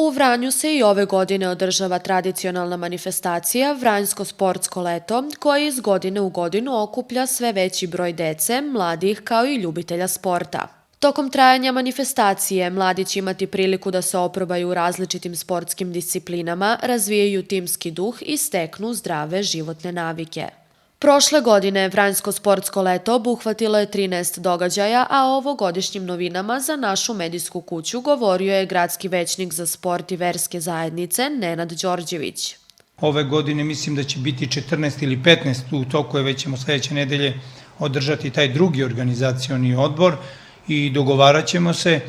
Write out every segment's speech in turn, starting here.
U Vranju se i ove godine održava tradicionalna manifestacija Vranjsko sportsko leto, koja iz godine u godinu okuplja sve veći broj dece, mladih kao i ljubitelja sporta. Tokom trajanja manifestacije mladi će imati priliku da se oprobaju u različitim sportskim disciplinama, razvijaju timski duh i steknu zdrave životne navike. Prošle godine Vranjsko sportsko leto obuhvatilo je 13 događaja, a o ovogodišnjim novinama za našu medijsku kuću govorio je gradski većnik za sport i verske zajednice Nenad Đorđević. Ove godine mislim da će biti 14 ili 15, u toku je već ćemo sledeće nedelje održati taj drugi organizacioni odbor i dogovarat ćemo se.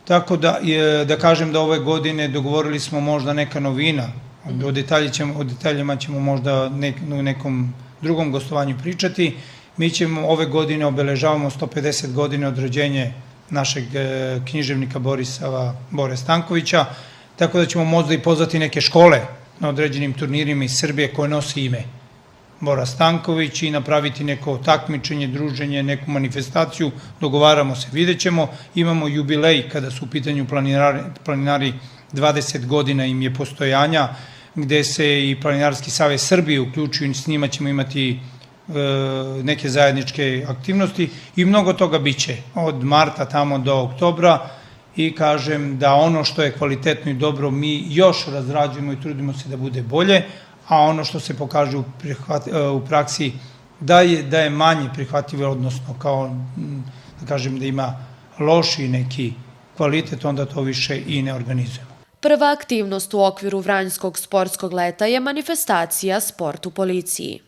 Tako da kažem da ove godine dogovorili smo možda neka novina, o detaljima ćemo možda u nekom drugom gostovanju pričati. Mi ćemo ove godine obeležavamo 150 godine od rođenja našeg književnika Bore Stankovića, tako da ćemo možda i pozvati neke škole na određenim turnirima iz Srbije koje nosi ime Bora Stanković i napraviti neko takmičenje, druženje, neku manifestaciju, dogovaramo se, vidjet ćemo. Imamo jubilej kada su u pitanju planinari, 20 godina im je postojanja, gde se i Planinarski savez Srbije uključuju i s njima ćemo imati neke zajedničke aktivnosti i mnogo toga biće od marta tamo do oktobra i kažem da ono što je kvalitetno i dobro mi još razrađujemo i trudimo se da bude bolje, a ono što se pokaže u praksi da je manje prihvatljivo, odnosno kao da kažem da ima loši neki kvalitet, onda to više i ne organizujemo. Prva aktivnost u okviru Vranjskog sportskog leta je manifestacija Sport u policiji.